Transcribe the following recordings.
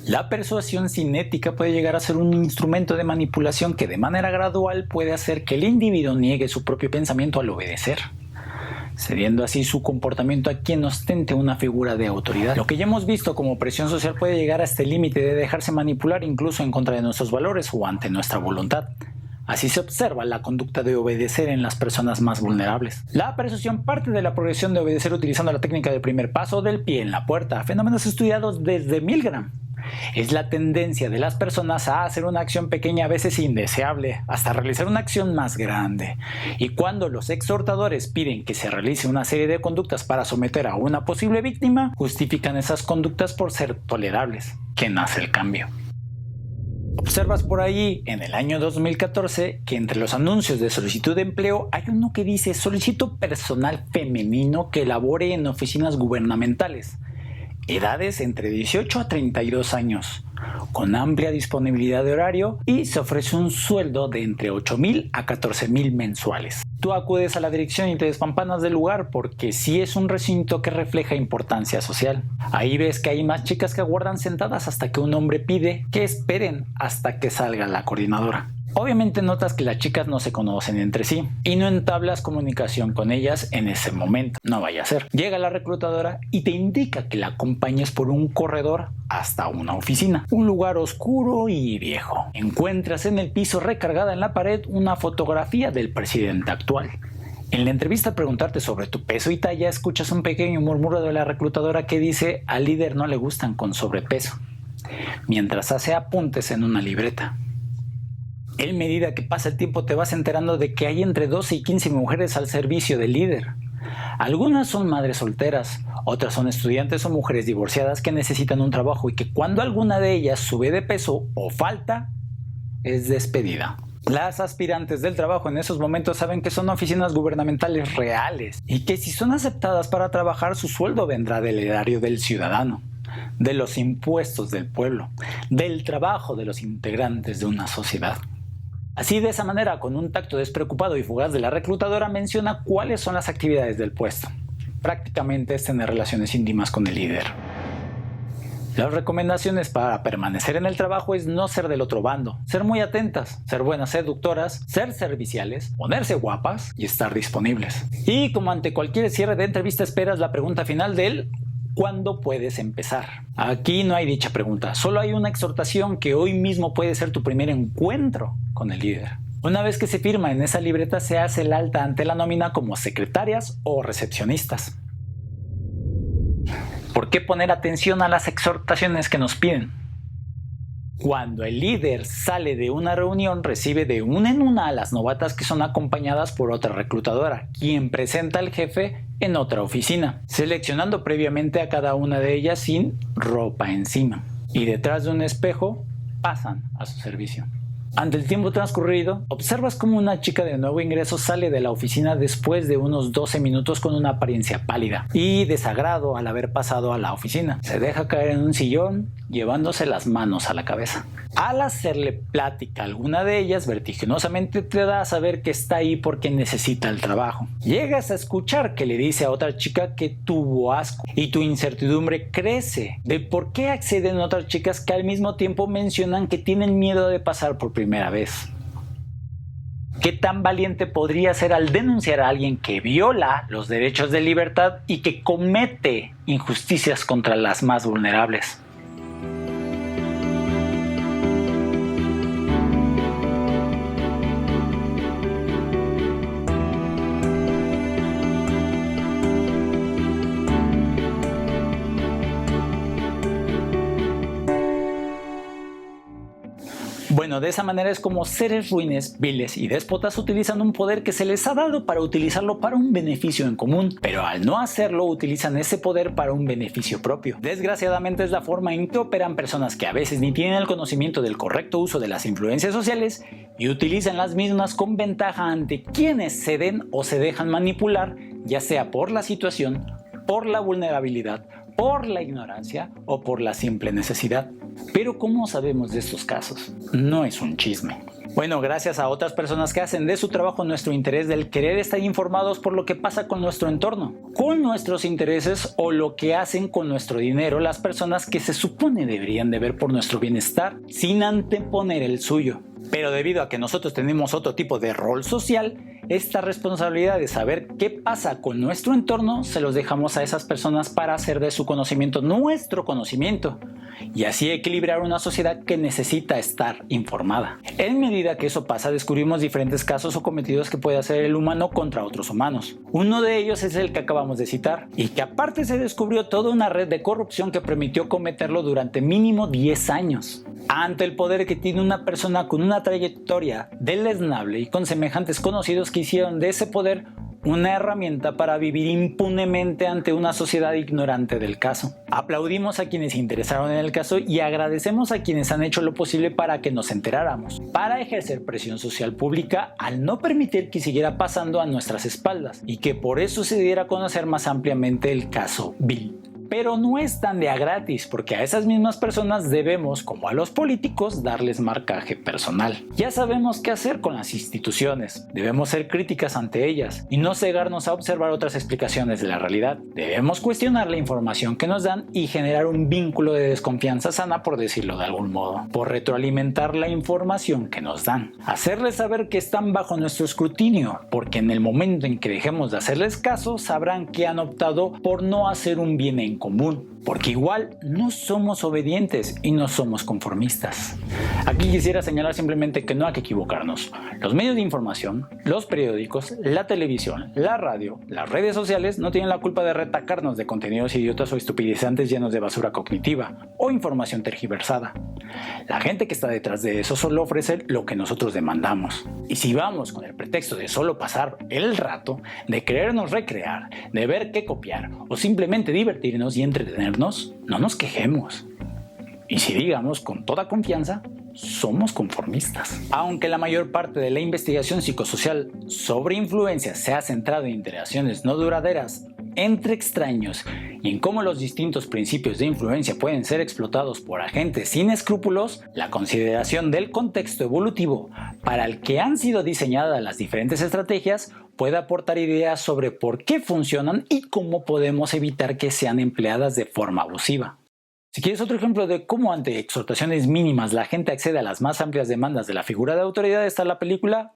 La persuasión cinética puede llegar a ser un instrumento de manipulación que de manera gradual puede hacer que el individuo niegue su propio pensamiento al obedecer, cediendo así su comportamiento a quien ostente una figura de autoridad. Lo que ya hemos visto como presión social puede llegar a este límite de dejarse manipular incluso en contra de nuestros valores o ante nuestra voluntad. Así se observa la conducta de obedecer en las personas más vulnerables. La persuasión parte de la progresión de obedecer utilizando la técnica del primer paso del pie en la puerta, fenómenos estudiados desde Milgram. Es la tendencia de las personas a hacer una acción pequeña, a veces indeseable, hasta realizar una acción más grande. Y cuando los exhortadores piden que se realice una serie de conductas para someter a una posible víctima, justifican esas conductas por ser tolerables. ¿Qué nace el cambio? Observas por ahí, en el año 2014, que entre los anuncios de solicitud de empleo hay uno que dice: solicito personal femenino que labore en oficinas gubernamentales. Edades entre 18 a 32 años, con amplia disponibilidad de horario, y se ofrece un sueldo de entre 8,000 a 14,000 mensuales. Tú acudes a la dirección y te despampanas del lugar porque sí es un recinto que refleja importancia social. Ahí ves que hay más chicas que aguardan sentadas hasta que un hombre pide que esperen hasta que salga la coordinadora. Obviamente notas que las chicas no se conocen entre sí y no entablas comunicación con ellas en ese momento. No vaya a ser. Llega la reclutadora y te indica que la acompañes por un corredor hasta una oficina. Un lugar oscuro y viejo. Encuentras en el piso, recargada en la pared, una fotografía del presidente actual. En la entrevista, al preguntarte sobre tu peso y talla, escuchas un pequeño murmullo de la reclutadora que dice: al líder no le gustan con sobrepeso, mientras hace apuntes en una libreta. En medida que pasa el tiempo te vas enterando de que hay entre 12 y 15 mujeres al servicio del líder. Algunas son madres solteras, otras son estudiantes o mujeres divorciadas que necesitan un trabajo y que cuando alguna de ellas sube de peso o falta, es despedida. Las aspirantes del trabajo en esos momentos saben que son oficinas gubernamentales reales y que si son aceptadas para trabajar, su sueldo vendrá del erario del ciudadano, de los impuestos del pueblo, del trabajo de los integrantes de una sociedad. Así, de esa manera, con un tacto despreocupado y fugaz de la reclutadora, menciona cuáles son las actividades del puesto. Prácticamente es tener relaciones íntimas con el líder. Las recomendaciones para permanecer en el trabajo es no ser del otro bando, ser muy atentas, ser buenas seductoras, ser serviciales, ponerse guapas y estar disponibles. Y como ante cualquier cierre de entrevista esperas la pregunta final del ¿cuándo puedes empezar? Aquí no hay dicha pregunta, solo hay una exhortación que hoy mismo puede ser tu primer encuentro con el líder. Una vez que se firma en esa libreta, se hace el alta ante la nómina como secretarias o recepcionistas. ¿Por qué poner atención a las exhortaciones que nos piden? Cuando el líder sale de una reunión, recibe de una en una a las novatas que son acompañadas por otra reclutadora, quien presenta al jefe en otra oficina, seleccionando previamente a cada una de ellas sin ropa encima. Y detrás de un espejo pasan a su servicio. Ante el tiempo transcurrido, observas cómo una chica de nuevo ingreso sale de la oficina después de unos 12 minutos con una apariencia pálida y desagrado al haber pasado a la oficina. Se deja caer en un sillón, llevándose las manos a la cabeza. Al hacerle plática a alguna de ellas, vertiginosamente te da a saber que está ahí porque necesita el trabajo. Llegas a escuchar que le dice a otra chica que tuvo asco y tu incertidumbre crece de por qué acceden otras chicas que al mismo tiempo mencionan que tienen miedo de pasar por primera vez. ¿Qué tan valiente podría ser al denunciar a alguien que viola los derechos de libertad y que comete injusticias contra las más vulnerables? Bueno, de esa manera es como seres ruines, viles y déspotas utilizan un poder que se les ha dado para utilizarlo para un beneficio en común, pero al no hacerlo utilizan ese poder para un beneficio propio. Desgraciadamente es la forma en que operan personas que a veces ni tienen el conocimiento del correcto uso de las influencias sociales y utilizan las mismas con ventaja ante quienes ceden o se dejan manipular, ya sea por la situación, por la vulnerabilidad, por la ignorancia o por la simple necesidad. Pero ¿cómo sabemos de estos casos? No es un chisme. Bueno, gracias a otras personas que hacen de su trabajo nuestro interés del querer estar informados por lo que pasa con nuestro entorno, con nuestros intereses o lo que hacen con nuestro dinero las personas que se supone deberían de ver por nuestro bienestar sin anteponer el suyo. Pero debido a que nosotros tenemos otro tipo de rol social, esta responsabilidad de saber qué pasa con nuestro entorno se los dejamos a esas personas para hacer de su conocimiento nuestro conocimiento y así equilibrar una sociedad que necesita estar informada. En medida que eso pasa, descubrimos diferentes casos o cometidos que puede hacer el humano contra otros humanos. Uno de ellos es el que acabamos de citar y que aparte se descubrió toda una red de corrupción que permitió cometerlo durante mínimo 10 años. Ante el poder que tiene una persona con una trayectoria deleznable y con semejantes conocidos que hicieron de ese poder una herramienta para vivir impunemente ante una sociedad ignorante del caso. Aplaudimos a quienes se interesaron en el caso y agradecemos a quienes han hecho lo posible para que nos enteráramos, para ejercer presión social pública al no permitir que siguiera pasando a nuestras espaldas y que por eso se diera a conocer más ampliamente el caso Bill. Pero no es tan de a gratis, porque a esas mismas personas debemos, como a los políticos, darles marcaje personal. Ya sabemos qué hacer con las instituciones, debemos ser críticas ante ellas y no cegarnos a observar otras explicaciones de la realidad. Debemos cuestionar la información que nos dan y generar un vínculo de desconfianza sana, por decirlo de algún modo, por retroalimentar la información que nos dan. Hacerles saber que están bajo nuestro escrutinio, porque en el momento en que dejemos de hacerles caso, sabrán que han optado por no hacer un bien en común, porque igual no somos obedientes y no somos conformistas. Aquí quisiera señalar simplemente que no hay que equivocarnos. Los medios de información, los periódicos, la televisión, la radio, las redes sociales no tienen la culpa de retacarnos de contenidos idiotas o estupidizantes llenos de basura cognitiva o información tergiversada. La gente que está detrás de eso solo ofrece lo que nosotros demandamos. Y si vamos con el pretexto de solo pasar el rato, de querernos recrear, de ver qué copiar o simplemente divertirnos y entretenernos, no nos quejemos. Y si digamos con toda confianza, somos conformistas. Aunque la mayor parte de la investigación psicosocial sobre influencia se ha centrado en interacciones no duraderas entre extraños y en cómo los distintos principios de influencia pueden ser explotados por agentes sin escrúpulos, la consideración del contexto evolutivo para el que han sido diseñadas las diferentes estrategias puede aportar ideas sobre por qué funcionan y cómo podemos evitar que sean empleadas de forma abusiva. Si quieres otro ejemplo de cómo ante exhortaciones mínimas la gente accede a las más amplias demandas de la figura de autoridad, está la película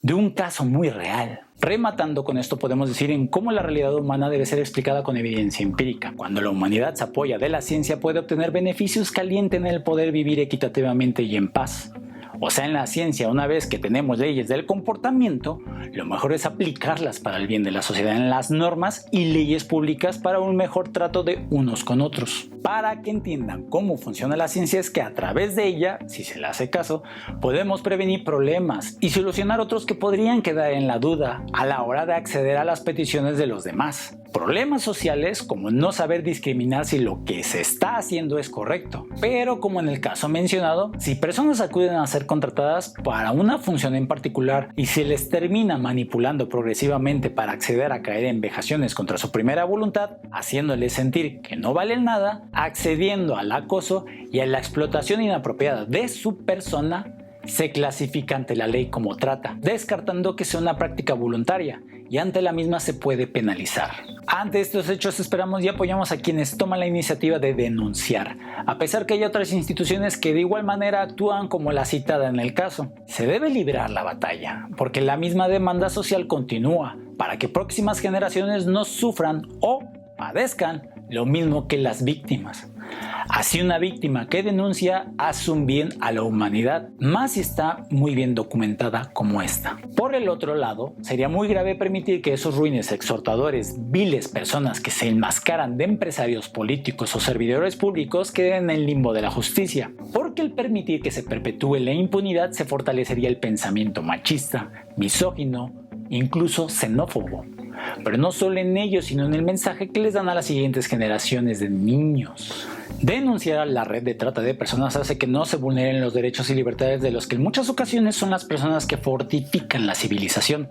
de un caso muy real. Rematando con esto, podemos decir en cómo la realidad humana debe ser explicada con evidencia empírica. Cuando la humanidad se apoya de la ciencia, puede obtener beneficios que alienten el poder vivir equitativamente y en paz. O sea, en la ciencia, una vez que tenemos leyes del comportamiento, lo mejor es aplicarlas para el bien de la sociedad en las normas y leyes públicas para un mejor trato de unos con otros. Para que entiendan cómo funciona la ciencia es que a través de ella, si se le hace caso, podemos prevenir problemas y solucionar otros que podrían quedar en la duda a la hora de acceder a las peticiones de los demás. Problemas sociales como no saber discriminar si lo que se está haciendo es correcto. Pero como en el caso mencionado, si personas acuden a ser contratadas para una función en particular y se les termina manipulando progresivamente para acceder a caer en vejaciones contra su primera voluntad, haciéndoles sentir que no valen nada, accediendo al acoso y a la explotación inapropiada de su persona, se clasifica ante la ley como trata, descartando que sea una práctica voluntaria y ante la misma se puede penalizar. Ante estos hechos esperamos y apoyamos a quienes toman la iniciativa de denunciar, a pesar que hay otras instituciones que de igual manera actúan como la citada en el caso. Se debe librar la batalla, porque la misma demanda social continúa, para que próximas generaciones no sufran o padezcan lo mismo que las víctimas. Así una víctima que denuncia hace un bien a la humanidad, más si está muy bien documentada como esta. Por el otro lado, sería muy grave permitir que esos ruines exhortadores, viles personas que se enmascaran de empresarios políticos o servidores públicos queden en el limbo de la justicia, porque al permitir que se perpetúe la impunidad se fortalecería el pensamiento machista, misógino, incluso xenófobo. Pero no solo en ellos, sino en el mensaje que les dan a las siguientes generaciones de niños. Denunciar a la red de trata de personas hace que no se vulneren los derechos y libertades de los que en muchas ocasiones son las personas que fortifican la civilización.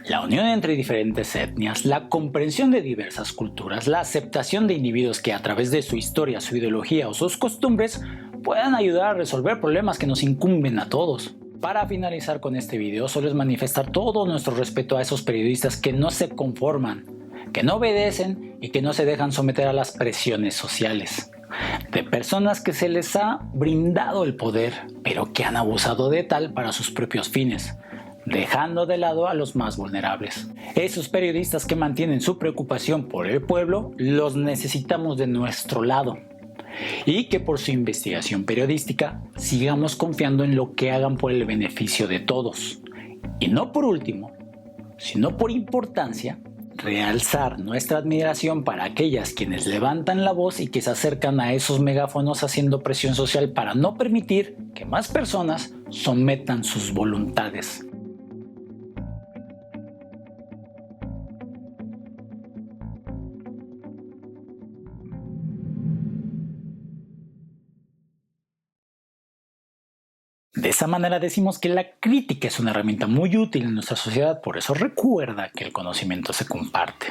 La unión entre diferentes etnias, la comprensión de diversas culturas, la aceptación de individuos que a través de su historia, su ideología o sus costumbres puedan ayudar a resolver problemas que nos incumben a todos. Para finalizar con este video, solo es manifestar todo nuestro respeto a esos periodistas que no se conforman, que no obedecen y que no se dejan someter a las presiones sociales. De personas que se les ha brindado el poder, pero que han abusado de tal para sus propios fines, dejando de lado a los más vulnerables. Esos periodistas que mantienen su preocupación por el pueblo, los necesitamos de nuestro lado. Y que por su investigación periodística sigamos confiando en lo que hagan por el beneficio de todos. Y no por último, sino por importancia, realzar nuestra admiración para aquellas quienes levantan la voz y que se acercan a esos megáfonos haciendo presión social para no permitir que más personas sometan sus voluntades. De esa manera decimos que la crítica es una herramienta muy útil en nuestra sociedad, por eso recuerda que el conocimiento se comparte.